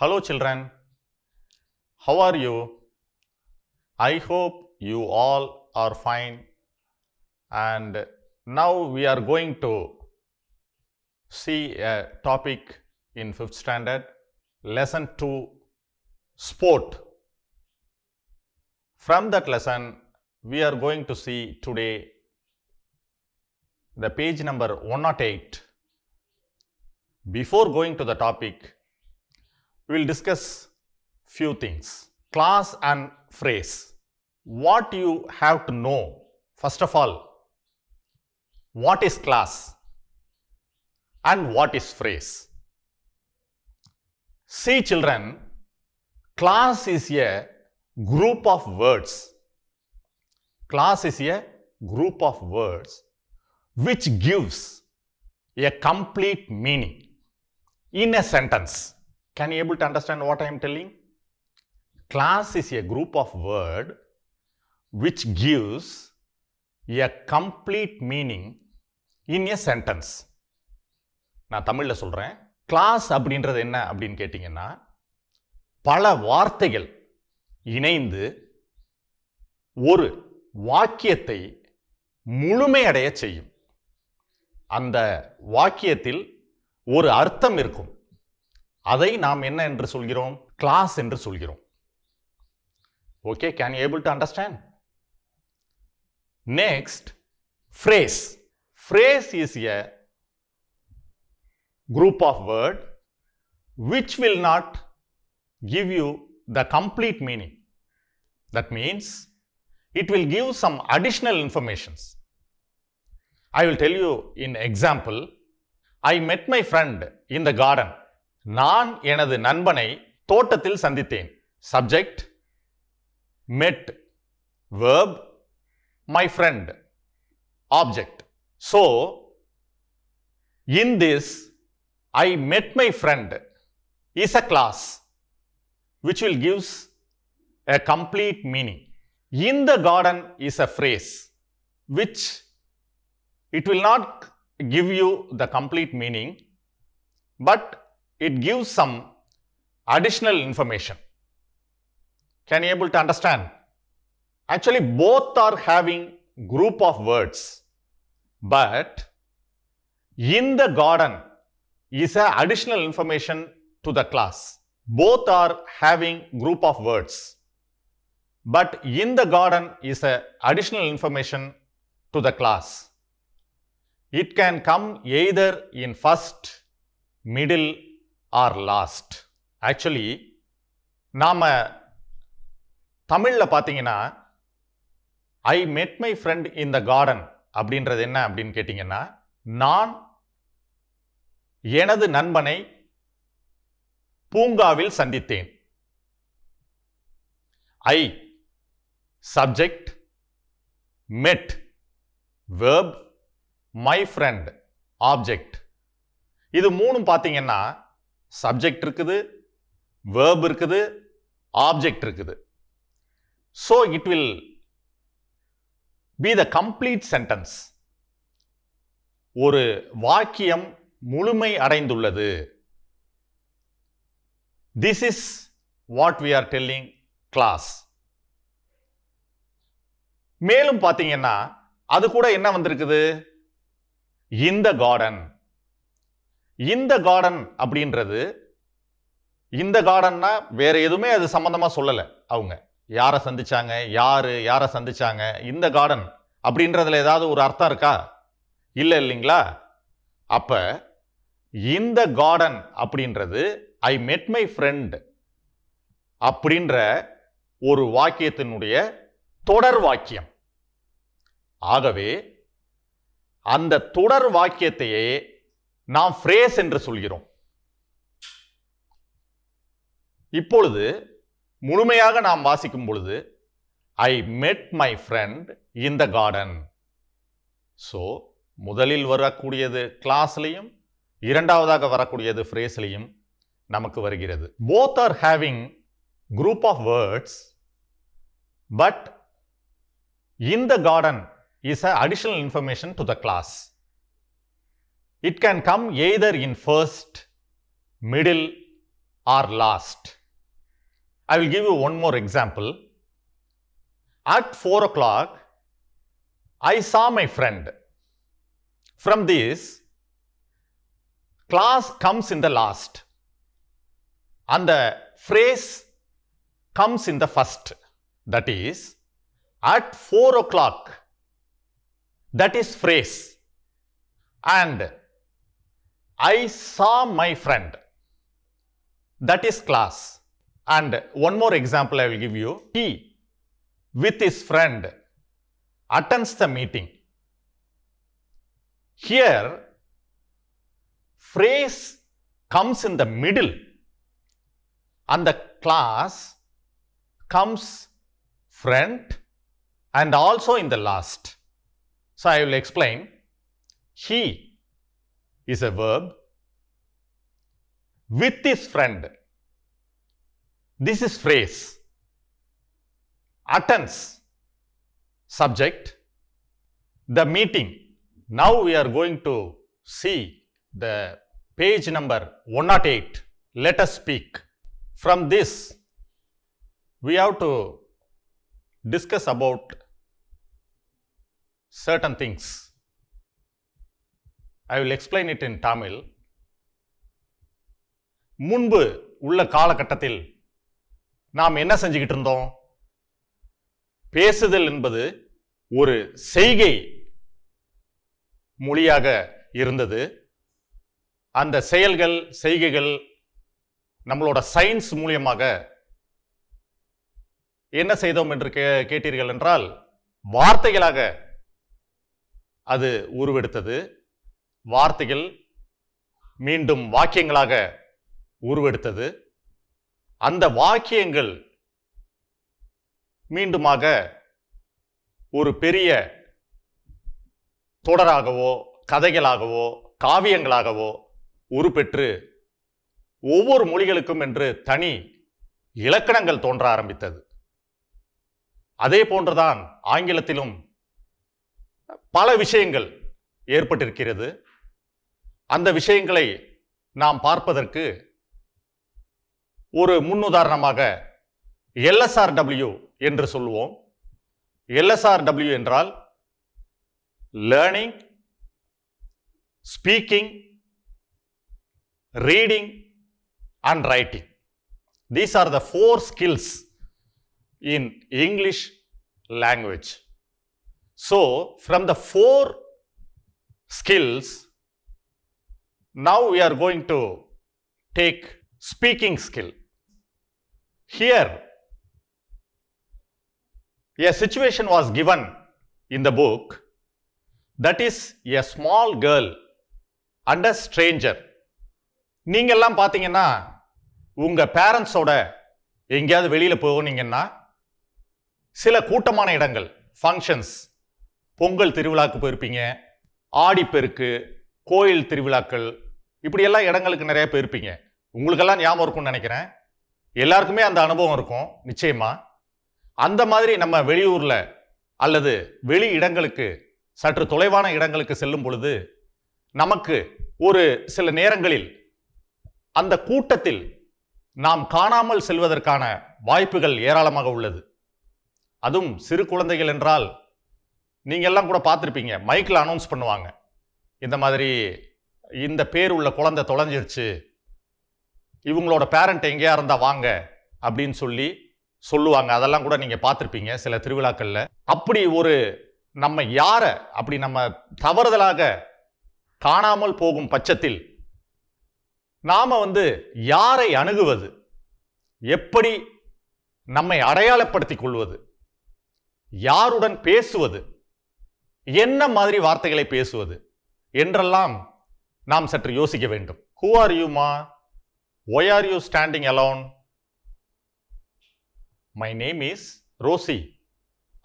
Hello children, how are you? I hope you all are fine, and now we are going to see a topic in 5th standard, lesson 2, sport. From that lesson, we are going to see today the page number 108. Before going to the topic, we will discuss few things. Class and phrase. What you have to know, first of all, what is class and what is phrase. See children, class is a group of words. Class is a group of words which gives a complete meaning in a sentence. Can you able to understand what I am telling? Class is a group of words which gives a complete meaning in a sentence. நான் தமிழ்ல சொல்றேன். Class அப்படின்றது என்ன அப்படின்னு கேட்டீங்கன்னா, பல வார்த்தைகள் இணைந்து ஒரு வாக்கியத்தை முழுமையடைய செய்யும். அந்த வாக்கியத்தில் ஒரு அர்த்தம் இருக்கும். அதை நாம் என்ன என்று சொல்கிறோம்? கிளாஸ் என்று சொல்கிறோம். Okay, can you able to understand? Next, phrase. Phrase is a group of word which will not give you the complete meaning. That means it will give some additional informations. I will tell you in example. I met my friend in the garden. நான் எனது நண்பனை தோட்டத்தில் சந்தித்தேன். Subject, met, verb, my friend, object. So, in this, I met my friend is a class which will give a complete meaning. In the garden is a phrase which it will not give you the complete meaning, but it gives some additional information. Can you able to understand? Actually, both are having group of words, but in the garden is a additional information to the class. Both are having group of words, but in the garden is a additional information to the class. It can come either in first, middle or last. Actually, நாம தமிழ்ல பாத்தீங்கன்னா, I met my friend in the garden அப்படின்றது என்ன அப்படின்னு கேட்டீங்கன்னா, நான் எனது நண்பனை பூங்காவில் சந்தித்தேன். I, subject, met, verb, my friend, object. இது மூணும் பாத்தீங்கன்னா, சப்ஜெக்ட் இருக்குது, verb இருக்குது, object இருக்குது. So it will be the complete sentence. ஒரு வாக்கியம் முழுமை அடைந்துள்ளது. This is what we are telling class. மேலும் பாத்தீங்கன்னா, அது கூட என்ன வந்திருக்குது? In the garden. In the garden அப்படின்றது, இந்த கார்டன்னா வேற எதுவுமே அது சம்பந்தமா சொல்லல. அவங்க யாரை சந்திச்சாங்க, யாரை சந்திச்சாங்க, இந்த கார்டன் அப்படின்றதுல ஏதாவது ஒரு அர்த்தம் இருக்கா? இல்ல இல்லைங்களா? அப்ப இந்த கார்டன் அப்படின்றது ஐ மெட் மை ஃப்ரெண்ட் அப்படின்ற ஒரு வாக்கியத்தினுடைய தொடர் வாக்கியம். ஆகவே அந்த தொடர் வாக்கியத்தையே நாம் phrase என்று சொல்கிறோம். இப்பொழுது முழுமையாக நாம் வாசிக்கும் பொழுது I met my friend in the garden. So, முதலில் வரக்கூடியது கிளாஸ்லையும் இரண்டாவதாக வரக்கூடியது phrase-லையும் நமக்கு வருகிறது. Both are having group of words, but in the garden is a additional information to the class. It can come either in first, middle or last. I will give you one more example. At 4 o'clock, I saw my friend. From this, class comes in the last and the phrase comes in the first. That is, at 4 o'clock, that is phrase, and I saw my friend, that is class. And one more example I will give you. He, with his friend, attends the meeting. Here, phrase comes in the middle and the class comes front and also in the last. So I will explain. He is a verb. With his friend, this is phrase. Attends, subject. The meeting. Now we are going to see the page number 108. Let us speak. From this, we have to discuss about certain things. I will explain it in Tamil. முன்பு உள்ள காலகட்டத்தில் நாம் என்ன செஞ்சுக்கிட்டு இருந்தோம்? பேசுதல் என்பது ஒரு செய்கை மொழியாக இருந்தது. அந்த செயல்கள், செய்கைகள் நம்மளோட சயின்ஸ் மூலியமாக என்ன செய்தோம் என்று கேட்டீர்கள் என்றால், வார்த்தைகளாக அது உருவெடுத்தது. வார்த்தைகள் மீண்டும் வாக்கியங்களாக உருவெடுத்தது. அந்த வாக்கியங்கள் மீண்டுமாக ஒரு பெரிய தொடராகவோ, கதைகளாகவோ, காவியங்களாகவோ உருப்பெற்று ஒவ்வொரு மொழிகளுக்கும் என்று தனி இலக்கணங்கள் தோன்ற ஆரம்பித்தது. அதே போன்றுதான் ஆங்கிலத்திலும் பல விஷயங்கள் ஏற்பட்டிருக்கிறது. அந்த விஷயங்களை நாம் பார்ப்பதற்கு ஒரு முன்னுதாரணமாக LSRW என்று சொல்லுவோம். LSRW என்றால் learning, speaking, reading and writing. These are the 4 skills in English language. So, from the 4 skills, now we are going to take speaking skill. Here, a situation was given in the book, that is a small girl and a stranger. நீங்க எல்லாம் பாத்தீங்கன்னா உங்க பேரண்ட்ஸோட எங்கேயாவது வெளியில போனீங்கன்னா சில கூட்டமான இடங்கள், ஃபங்க்ஷன்ஸ், பொங்கல் திருவிழாக்கு போயிருப்பீங்க, ஆடிப்பெருக்கு, கோயில் திருவிழாக்கள், இப்படி எல்லாம் இடங்களுக்கு நிறைய போயிருப்பீங்க. உங்களுக்கெல்லாம் ஞாபகம் இருக்கும்னு நினைக்கிறேன். எல்லாருக்குமே அந்த அனுபவம் இருக்கும் நிச்சயமா. அந்த மாதிரி நம்ம வெளியூர்ல அல்லது வெளி இடங்களுக்கு, சற்று தொலைவான இடங்களுக்கு செல்லும் பொழுது நமக்கு ஒரு சில நேரங்களில் அந்த கூட்டத்தில் நாம் காணாமல் செல்வதற்கான வாய்ப்புகள் ஏராளமாக உள்ளது. அதுவும் சிறு குழந்தைகள் என்றால் நீங்க எல்லாம் கூட பார்த்திருப்பீங்க, மைக்ல அனௌன்ஸ் பண்ணுவாங்க, இந்த மாதிரி இந்த பேர் உள்ள குழந்தை தொலைஞ்சிருச்சு, இவங்களோட பேரண்ட் எங்கேயா இருந்தா வாங்க அப்படின்னு சொல்லுவாங்க. அதெல்லாம் கூட நீங்க பார்த்திருப்பீங்க சில திருவிழாக்கள்ல. அப்படி ஒரு நம்ம அப்படி நம்ம தவறுதலாக காணாமல் போகும் பட்சத்தில் நாம யாரை அணுகுவது, எப்படி நம்மை அடையாளப்படுத்திக் கொள்வது, யாருடன் பேசுவது, என்ன மாதிரி வார்த்தைகளை பேசுவது என்றெல்லாம் நாம் சற்று யோசிக்க வேண்டும். Who are you, ma? Why are you standing alone? My name is Rosie.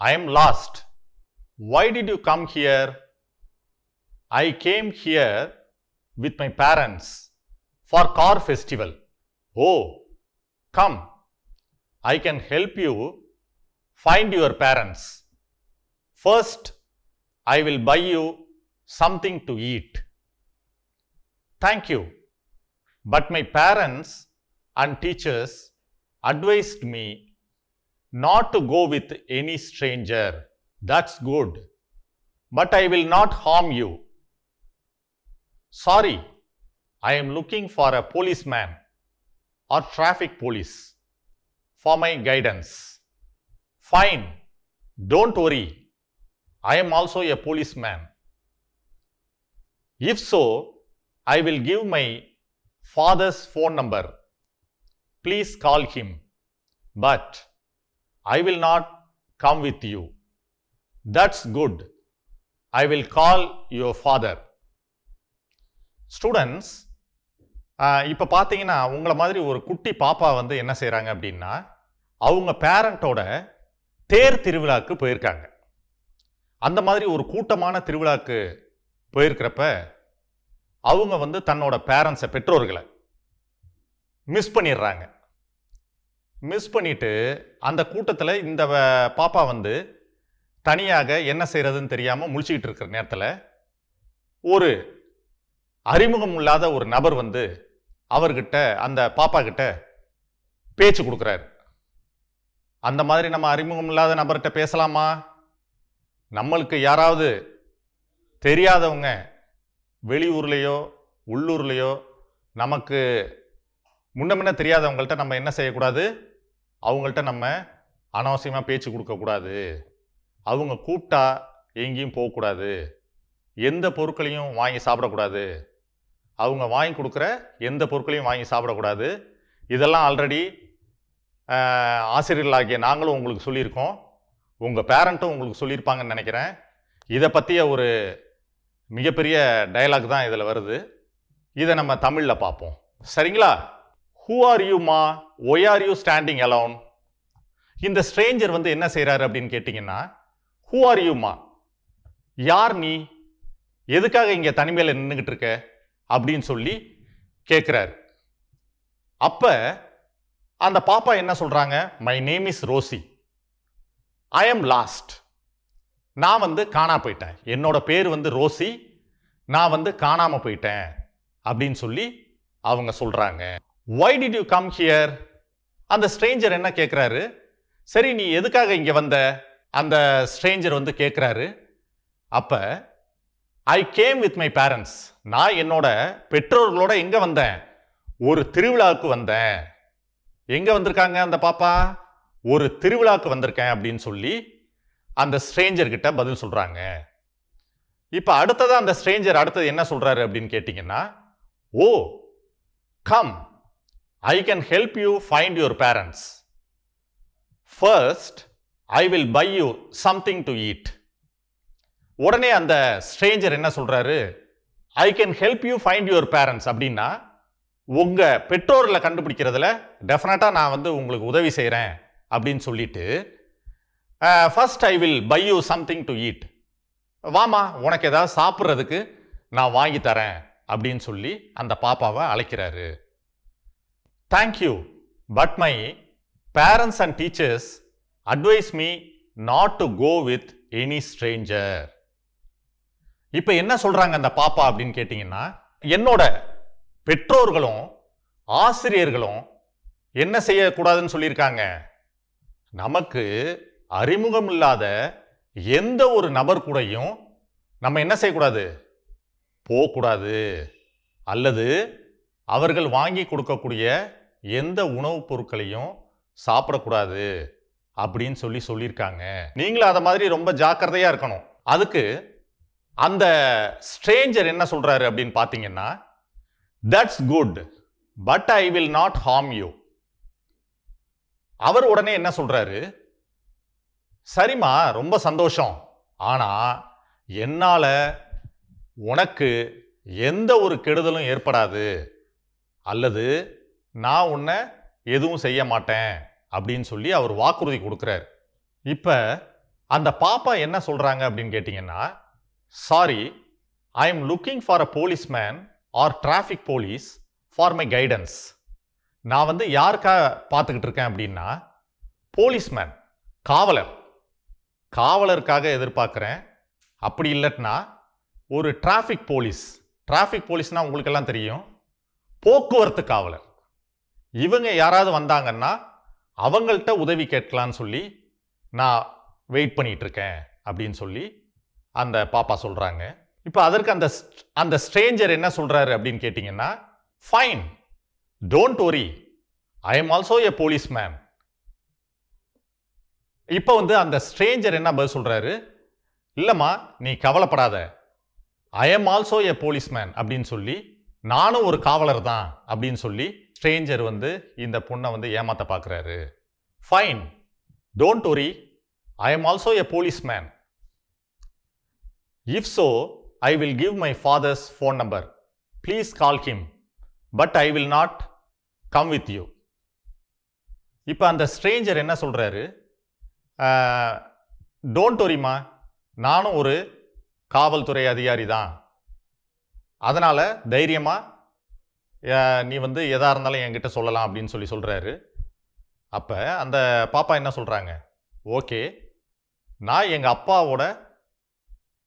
I am lost. Why did you come here? I came here with my parents for car festival. Oh, come. I can help you find your parents. First, I will buy you something to eat. Thank you. But my parents and teachers advised me not to go with any stranger. That's good. But I will not harm you. Sorry, I am looking for a policeman or traffic police for my guidance. Fine, don't worry. I am also a policeman. If so, I will give my father's phone number. Please call him. But I will not come with you. That's good. I will call your father. Students, இப்போ பார்த்தீங்கன்னா உங்களை மாதிரி ஒரு குட்டி பாப்பா வந்து என்ன செய்கிறாங்க அப்படின்னா அவங்க பேரண்ட்டோட தேர் திருவிழாக்கு போயிருக்காங்க. அந்த மாதிரி ஒரு கூட்டமான திருவிழாக்கு போயிருக்கிறப்ப அவங்க வந்து தன்னோட பேரண்ட்ஸை பெற்றோர்களை மிஸ் பண்ணிடுறாங்க. மிஸ் பண்ணிட்டு அந்த கூட்டத்தில் இந்த பாப்பா வந்து தனியாக என்ன செய்கிறதுன்னு தெரியாமல் முழிச்சிக்கிட்டு இருக்கிற நேரத்தில் ஒரு அறிமுகம் இல்லாத ஒரு நபர் வந்து அவர்கிட்ட அந்த பாப்பா கிட்ட பேச்சு கொடுக்குறாரு. அந்த மாதிரி நம்ம அறிமுகம் இல்லாத நபர்கிட்ட பேசலாமா? நம்மளுக்கு யாராவது தெரியாதவங்க வெளியூர்லேயோ உள்ளூர்லேயோ நமக்கு முன்ன தெரியாதவங்கள்ட்ட நம்ம என்ன செய்யக்கூடாது? அவங்கள்ட்ட நம்ம அனாவசியமாக பேச்சு கொடுக்கக்கூடாது. அவங்க கூப்பிட்டா எங்கேயும் போகக்கூடாது. எந்த பொருட்களையும் வாங்கி சாப்பிடக்கூடாது. அவங்க வாங்கி கொடுக்குற எந்த பொருட்களையும் வாங்கி சாப்பிடக்கூடாது. இதெல்லாம் ஆல்ரெடி ஆசிரியர்களாகிய நாங்களும் உங்களுக்கு சொல்லியிருக்கோம். உங்கள் பேரண்ட்டும் உங்களுக்கு சொல்லியிருப்பாங்கன்னு நினைக்கிறேன். இதை பற்றிய ஒரு மிகப்பெரிய டயலாக் தான் இதில் வருது. இதை நம்ம தமிழில் பார்ப்போம். சரிங்களா? Who are you ma? Why are you standing alone? இந்த ஸ்ட்ரேஞ்சர் வந்து என்ன செய்கிறாரு அப்படின்னு கேட்டிங்கன்னா, Who are you ma? யார் நீ? எதுக்காக இங்கே தனிமையில் நின்றுக்கிட்டு இருக்க அப்படின்னு சொல்லி கேட்குறாரு. அப்போ அந்த பாப்பா என்ன சொல்கிறாங்க? My name is Rosie. I am lost. நான் வந்து காணா போயிட்டேன். என்னோட பேர் வந்து ரோசி. நான் வந்து காணாமல் போயிட்டேன் அப்படின்னு சொல்லி அவங்க சொல்கிறாங்க. Why did you come here? அந்த ஸ்ட்ரேஞ்சர் என்ன கேட்குறாரு? சரி, நீ எதுக்காக இங்கே வந்த? அந்த ஸ்ட்ரேஞ்சர் வந்து கேட்குறாரு. அப்போ I came with my parents. நான் என்னோட பெற்றோர்களோட எங்கே வந்தேன்? ஒரு திருவிழாவுக்கு வந்தேன். எங்கே வந்திருக்காங்க அந்த பாப்பா? ஒரு திருவிழாவுக்கு வந்திருக்கேன் அப்படின்னு சொல்லி அந்த ஸ்ட்ரேஞ்சர் கிட்ட பதில் சொல்கிறாங்க. இப்போ அடுத்ததான் அந்த ஸ்ட்ரேஞ்சர் அடுத்தது என்ன சொல்கிறாரு அப்படின்னு கேட்டிங்கன்னா, ஓ come, I can help you find your parents. First, I will buy you something to eat. உடனே அந்த ஸ்ட்ரேஞ்சர் என்ன சொல்றாரு? I can help you find your parents அப்படின்னா உங்க பெற்றோர்களை கண்டுபிடிக்கிறதுல டெஃபினட்டா நான் வந்து உங்களுக்கு உதவி செய்கிறேன் அப்படின்னு சொல்லிட்டு first I will buy you something to eat. வாமா, உனக்கு ஏதாவது சாப்பிட்றதுக்கு நான் வாங்கி தரேன் அப்படின்னு சொல்லி அந்த பாப்பாவை அழைக்கிறாரு. Thank you, but my parents and teachers advise me not to go with any stranger. இப்போ என்ன சொல்றாங்க அந்த பாப்பா அப்படின்னு கேட்டிங்கன்னா, என்னோட பெற்றோர்களும் ஆசிரியர்களும் என்ன செய்யக்கூடாதுன்னு சொல்லியிருக்காங்க? நமக்கு அறிமுகம் இல்லாத எந்த ஒரு நபர் கூடயும் நம்ம என்ன செய்யக்கூடாது? போகக்கூடாது. அல்லது அவர்கள் வாங்கி கொடுக்கக்கூடிய எந்த உணவுப் பொருட்களையும் சாப்பிடக்கூடாது அப்படின்னு சொல்லியிருக்காங்க. நீங்களும் அதை மாதிரி ரொம்ப ஜாக்கிரதையா இருக்கணும். அதுக்கு அந்த ஸ்ட்ரேஞ்சர் என்ன சொல்றாரு அப்படின்னு பார்த்தீங்கன்னா, that's good, but I will not harm you. அவர் உடனே என்ன சொல்றாரு? சரிம்மா, ரொம்ப சந்தோஷம். ஆனா என்னால உனக்கு எந்த ஒரு கெடுதலும் ஏற்படாது, அல்லது நான் உன்னை எதுவும் செய்ய மாட்டேன் அப்படின்னு சொல்லி அவர் வாக்குறுதி கொடுக்குறாரு. இப்போ அந்த பாப்பா என்ன சொல்றாங்க அப்படின்னு கேட்டிங்கன்னா, sorry, I am looking for a policeman or traffic police for my guidance. நான் வந்து யாருக்காக பார்த்துக்கிட்டு இருக்கேன் அப்படின்னா, போலீஸ்மேன், காவலருக்காக எதிர்பார்க்குறேன். அப்படி இல்லைன்னா ஒரு டிராஃபிக் போலீஸ்னால் உங்களுக்கெல்லாம் தெரியும், போக்குவரத்து காவலர். இவங்க யாராவது வந்தாங்கன்னா அவங்கள்ட்ட உதவி கேட்கலான்னு சொல்லி நான் வெயிட் பண்ணிட்டு இருக்கேன் அப்படின்னு சொல்லி அந்த பாப்பா சொல்றாங்க. இப்போ அதற்கு அந்த ஸ்ட்ரேஞ்சர் என்ன சொல்றாரு அப்படின்னு கேட்டிங்கன்னா, fine, don't worry, I am also a policeman. இப்போ அந்த ஸ்ட்ரேஞ்சர் என்ன பதில் சொல்றாரு, இல்லம்மா நீ கவலைப்படாத, I am also a policeman அப்படின்னு சொல்லி, நானும் ஒரு காவலர் தான் அப்படின்னு சொல்லி ஸ்ட்ரேஞ்சர் இந்த பொண்ணை ஏமாத்த பார்க்குறாரு. Fine, don't worry, I am also a policeman. If so, I will give my father's phone number. Please call him, but I will not come with you. இப்போ அந்த ஸ்ட்ரேஞ்சர் என்ன சொல்றாரு, டோன்ட் வரிமா, நானும் ஒரு காவல்துறை அதிகாரி தான், அதனால தைரியமா நீ எதா இருந்தாலும் என்கிட்ட சொல்லலாம் அப்படின்னு சொல்லி சொல்றாரு. அப்ப அந்த பாப்பா என்ன சொல்றாங்க, ஓகே, நான் எங்க அப்பாவோட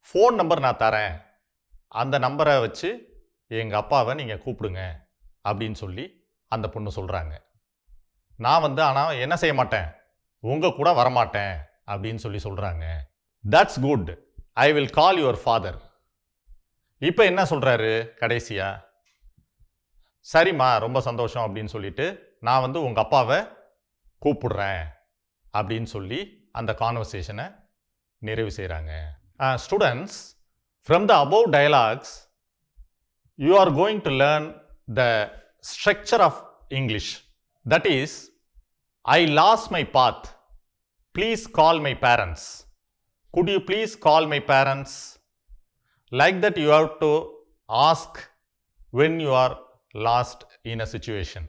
ஃபோன் நம்பர் நான் தரேன், அந்த நம்பரை வச்சு எங்கள் அப்பாவை நீங்கள் கூப்பிடுங்க அப்படின்னு சொல்லி அந்த பொண்ணு சொல்கிறாங்க. நான் ஆனால் என்ன செய்ய மாட்டேன், உங்கள் கூட வரமாட்டேன் அப்படின்னு சொல்லி சொல்கிறாங்க. That's good, I will call your father. இப்போ என்ன சொல்கிறாரு கடைசியா, சரிம்மா ரொம்ப சந்தோஷம் அப்படின்னு சொல்லிட்டு நான் உங்கள் அப்பாவை கூப்பிடுறேன் அப்படின்னு சொல்லி அந்த கான்வர்சேஷனை நிறைவு செய்கிறாங்க. Students, from the above dialogues, you are going to learn the structure of English. That is, I lost my path. Please call my parents. Could you please call my parents? Like that you have to ask when you are lost in a situation.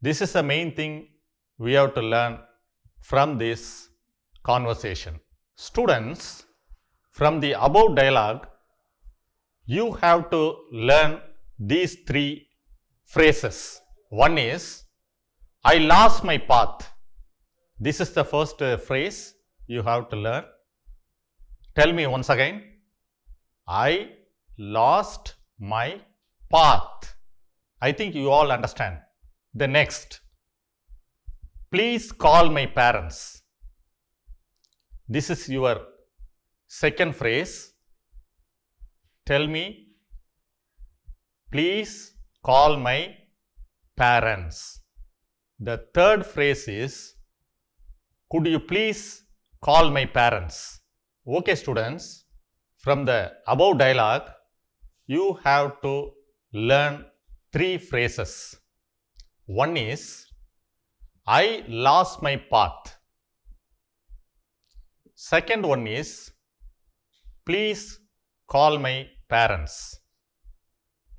This is the main thing we have to learn from this conversation. Students, from the above dialogue, you have to learn these 3 phrases. One is, I lost my path. This is the first phrase you have to learn. Tell me once again. I lost my path. I think you all understand. The next, please call my parents. This is your second phrase. Tell me, please call my parents. The third phrase is, could you please call my parents? Okay students, from the above dialogue, you have to learn 3 phrases. One is, I lost my path. Second one is, please call my parents.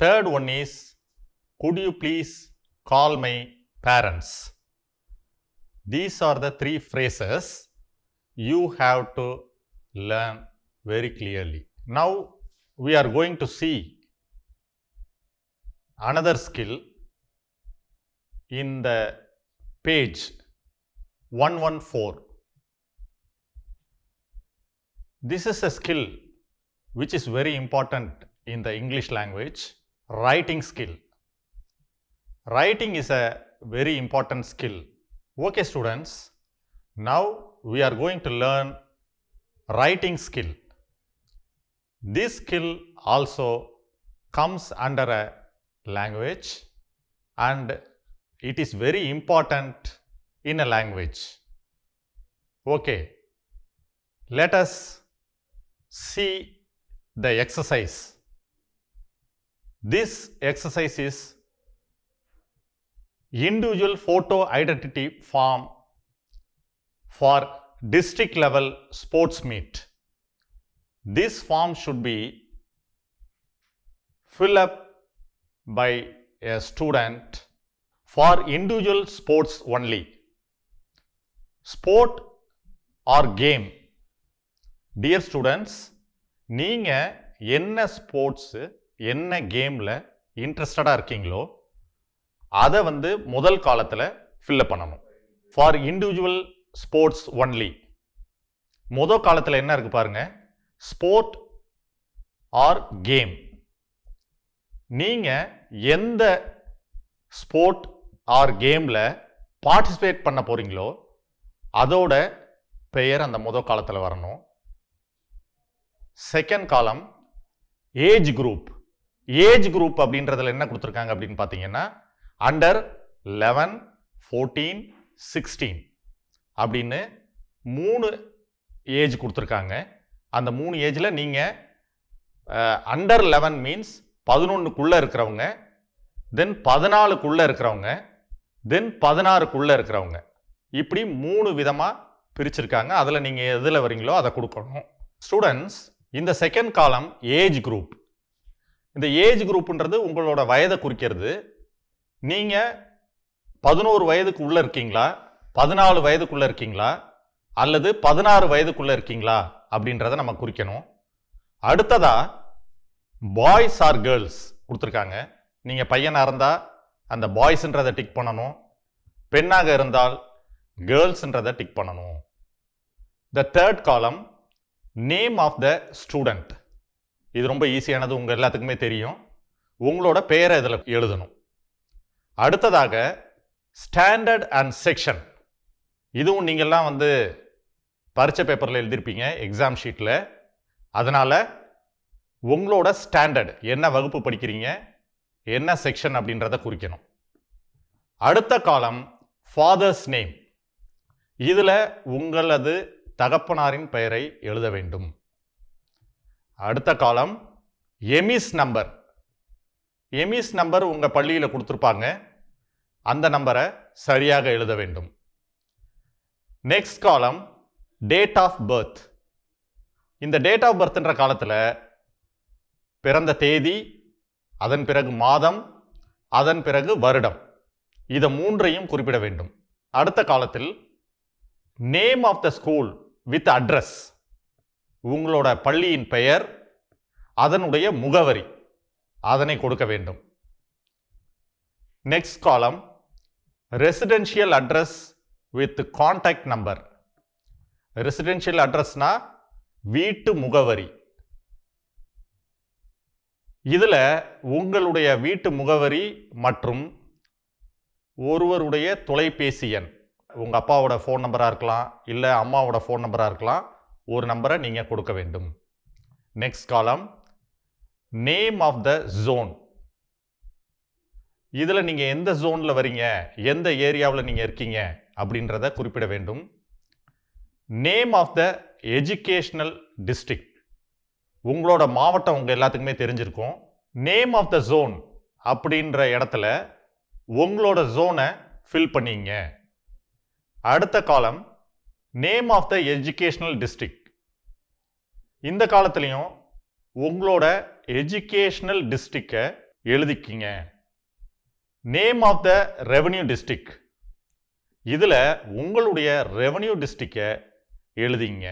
Third one is, could you please call my parents? These are the 3 phrases you have to learn very clearly. Now we are going to see another skill in the page 114. This is a skill which is very important in the English language, writing skill. Writing is a very important skill. Okay students, now we are going to learn writing skill. This skill also comes under a language and it is very important in a language. Okay, let us see the exercise. This exercise is individual photo identity form for district level sports meet. This form should be filled up by a student for individual sports only. Sport or game. Dear students, நீங்க என்ன sports என்ன கேம்ல இன்ட்ரெஸ்டடா இருக்கீங்களோ அதை முதல் காலத்துல fill பண்ணணும். For individual sports only. முதல் காலத்துல என்ன இருக்கு பாருங்க, ஸ்போர்ட் ஆர் கேம். நீங்க எந்த ஸ்போர்ட் ஆர் கேமில் பார்ட்டிசிபேட் பண்ண போகிறீங்களோ அதோட பெயர் அந்த முதல் காலத்தில் வரணும். Second column age group. Age group அப்படின்றதுல என்ன கொடுத்துருக்காங்க அப்படின்னு பார்த்தீங்கன்னா அண்டர் 11, 14, 16 அப்படின்னு 3 ஏஜ் கொடுத்துருக்காங்க. அந்த 3 ஏஜில் நீங்கள் அண்டர் 11 மீன்ஸ் 11க்குள்ளே இருக்கிறவங்க, தென் 14க்குள்ளே இருக்கிறவங்க, தென் 16க்குள்ளே இருக்கிறவங்க, இப்படி 3 விதமாக பிரிச்சிருக்காங்க. அதில் நீங்கள் எதில் வரீங்களோ அதை கொடுக்கணும். ஸ்டூடெண்ட்ஸ், இந்த செகண்ட் காலம் ஏஜ் குரூப். இந்த ஏஜ் குரூப்ன்றது உங்களோட வயதை குறிக்கிறது. நீங்கள் 11 வயதுக்கு உள்ளே இருக்கீங்களா, 14 வயதுக்குள்ளே இருக்கீங்களா, அல்லது 16 வயதுக்குள்ளே இருக்கீங்களா அப்படின்றத நம்ம குறிக்கணும். அடுத்ததா பாய்ஸ் ஆர் கேர்ள்ஸ் கொடுத்துருக்காங்க. நீங்கள் பையனாக இருந்தால் அந்த பாய்ஸ்ன்றதை டிக் பண்ணணும், பெண்ணாக இருந்தால் கேர்ள்ஸ்ன்றதை டிக் பண்ணணும். The third column name of the student. இது ரொம்ப ஈஸியானது, உங்கள் எல்லாத்துக்குமே தெரியும். உங்களோட பெயரை இதில் எழுதணும். அடுத்ததாக ஸ்டாண்டர்ட் அண்ட் செக்ஷன். இதுவும் நீங்கள்லாம் பரீட்சை பேப்பரில் எழுதியிருப்பீங்க எக்ஸாம் ஷீட்டில். அதனால் உங்களோட ஸ்டாண்டர்ட், என்ன வகுப்பு படிக்கிறீங்க, என்ன செக்ஷன் அப்படின்றத குறிக்கணும். அடுத்த காலம் ஃபாதர்ஸ் நேம். இதில் உங்களது தகப்பனாரின் பெயரை எழுத வேண்டும். அடுத்த காலம் எமிஸ் நம்பர். எமிஸ் நம்பர் உங்கள் பள்ளியில் கொடுத்துருப்பாங்க, அந்த நம்பரை சரியாக எழுத வேண்டும். Next column date of birth. இந்த டேட் ஆஃப் பர்த்ன்ற காலத்தில் பிறந்த தேதி, அதன் பிறகு மாதம், அதன் பிறகு வருடம், இதை 3ஐயும் குறிப்பிட வேண்டும். அடுத்த காலத்தில் name of the school with address. உங்களோட பள்ளியின் பெயர், அதனுடைய முகவரி, அதனை கொடுக்க வேண்டும். Next column residential address with contact number. Residential அட்ரஸ்னா வீட்டு முகவரி. இதில் உங்களுடைய வீட்டு முகவரி மற்றும் ஒருவருடைய தொலைபேசி எண், உங்கள் அப்பாவோட ஃபோன் நம்பராக இருக்கலாம், இல்லை அம்மாவோட ஃபோன் நம்பராக இருக்கலாம், ஒரு நம்பரை நீங்கள் கொடுக்க வேண்டும். நெக்ஸ்ட் காலம் நேம் ஆஃப் த ஜோன். இதில் நீங்கள் எந்த ஜோனில் வரீங்க, எந்த ஏரியாவில் நீங்கள் இருக்கீங்க அப்படின்றத குறிப்பிட வேண்டும். Name of the educational district. உங்களோட மாவட்டம் உங்கள் எல்லாத்துக்குமே தெரிஞ்சிருக்கும். நேம் ஆஃப் த ஜோன் அப்படின்ற இடத்துல உங்களோட ஜோனை ஃபில் பண்ணிங்க. அடுத்த column name of the educational district. இந்த காலத்துலேயும் உங்களோட எஜுகேஷ்னல் டிஸ்ட்ரிக்டை எழுதிக்கிங்க. Name of the revenue district. இதில் உங்களுடைய ரெவன்யூ டிஸ்ட்ரிக்டை எழுதிங்க.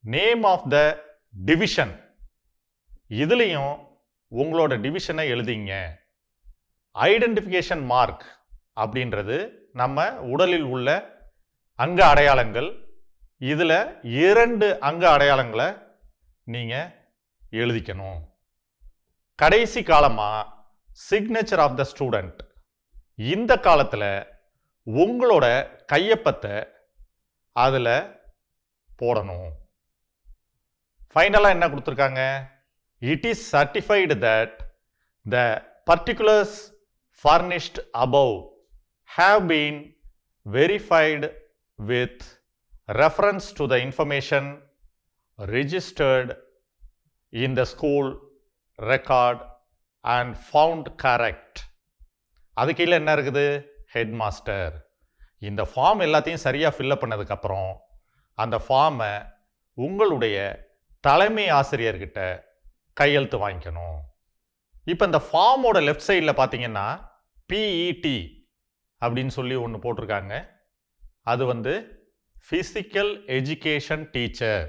Name of the division. இதுலேயும் உங்களோட டிவிஷனை எழுதிங்க. ஐடென்டிஃபிகேஷன் மார்க் அப்படின்றது நம்ம உடலில் உள்ள அங்க அடையாளங்கள். இதில் 2 அங்க அடையாளங்களை நீங்கள் எழுதிக்கணும். கடைசி காலமாக சிக்னேச்சர் ஆஃப் த ஸ்டூடெண்ட். இந்த காலத்தில் உங்களோட கையொப்பத்தை அதில் போடணும். ஃபைனலாக என்ன கொடுத்துருக்காங்க? It is certified that the particulars furnished above have been verified with reference to the information registered in the school record and found correct. அது கீழே என்ன இருக்குது? Head master. இந்த ஃபார்ம் எல்லாத்தையும் சரியாக ஃபில்லப் பண்ணதுக்கப்புறம் அந்த ஃபார்மை உங்களுடைய தலைமை ஆசிரியர்கிட்ட கையெழுத்து வாங்கிக்கணும். இப்போ இந்த ஃபார்மோட லெஃப்ட் சைடில் பார்த்தீங்கன்னா பிஇடி அப்படின்னு சொல்லி ஒன்று போட்டிருக்காங்க. அது ஃபிசிக்கல் எஜுகேஷன் டீச்சர்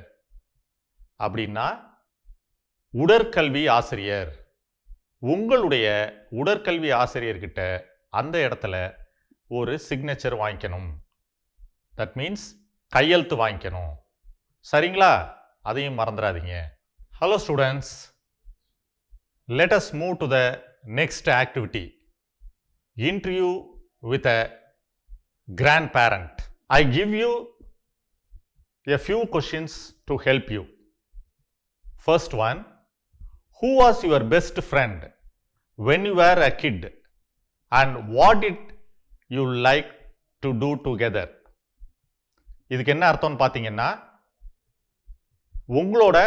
அப்படின்னா உடற்கல்வி ஆசிரியர். உங்களுடைய உடற்கல்வி ஆசிரியர்கிட்ட அந்த இடத்துல ஒரு சிக்னேச்சர் வாங்கிக்கணும். தட் மீன்ஸ் கையெழுத்து வாங்கிக்கணும். சரிங்களா? அதையும் மறந்துடாதீங்க. Hello students, let us move to the next activity. Interview with a grandparent. I give you a few questions to help you. First one, who was your best friend when you were a kid and what did you like to do together? இதுக்கு என்ன அர்த்தம்னு பார்த்தீங்கன்னா, உங்களோட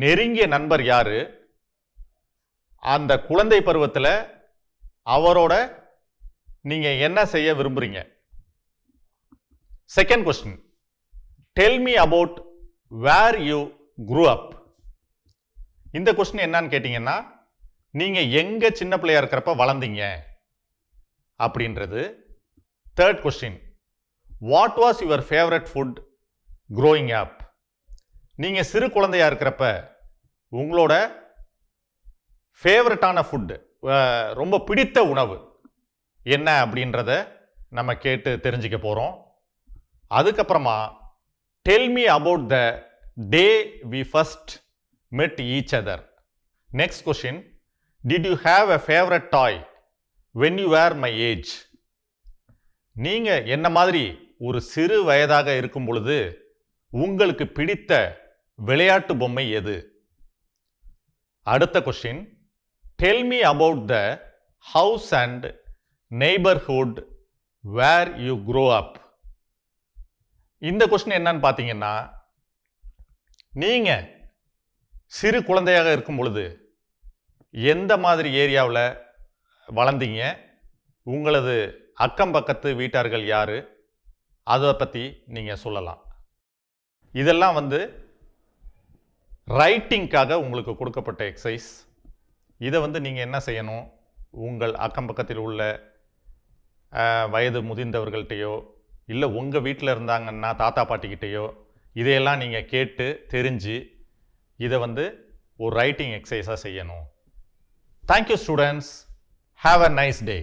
நெருங்கிய நண்பர் யாரு, அந்த குழந்தை பருவத்தில் அவரோட நீங்க என்ன செய்ய விரும்புறீங்க. Second question, tell me about where you grew up. இந்த கொஸ்டின் என்னன்னு கேட்டீங்கன்னா, நீங்க எங்க சின்ன பிள்ளையா இருக்கிறப்ப வளர்ந்தீங்க அப்படின்றது. Third question, what was your favourite food growing up. நீங்க சிறு குழந்தையா இருக்கிறப்ப உங்களோட ஃபேவரட்டான ஃபுட், ரொம்ப பிடித்த உணவு என்ன அப்படின்றத நம்ம கேட்டு தெரிஞ்சுக்க போறோம். அதுக்கப்புறமா tell me about the day we first met each other. Next question, did you have a favorite toy when you were my age? நீங்க என்ன மாதிரி ஒரு சிறு வயதாக இருக்கும் பொழுது உங்களுக்கு பிடித்த விளையாட்டு பொம்மை எது? அடுத்த question, tell me about the house and neighbourhood where you grow up. இந்த கொஸ்டின் என்னன்னு பார்த்தீங்கன்னா, நீங்க சிறு குழந்தையாக இருக்கும் பொழுது எந்த மாதிரி ஏரியாவில் வளர்ந்தீங்க, உங்களது அக்கம் பக்கத்து வீட்டார்கள் யாரு, அதை பற்றி நீங்கள் சொல்லலாம். இதெல்லாம் ரைட்டிங்காக உங்களுக்கு கொடுக்கப்பட்ட எக்ஸசைஸ். இதை நீங்கள் என்ன செய்யணும், உங்கள் அக்கம் பக்கத்தில் உள்ள வயது முதிர்ந்தவர்கள்ட்டையோ இல்லை உங்கள் வீட்டில் இருந்தாங்கன்னா தாத்தா பாட்டிக்கிட்டேயோ இதையெல்லாம் நீங்கள் கேட்டு தெரிஞ்சு இதை ஒரு ரைட்டிங் எக்ஸசைஸாக செய்யணும். Thank you students. Have a nice day.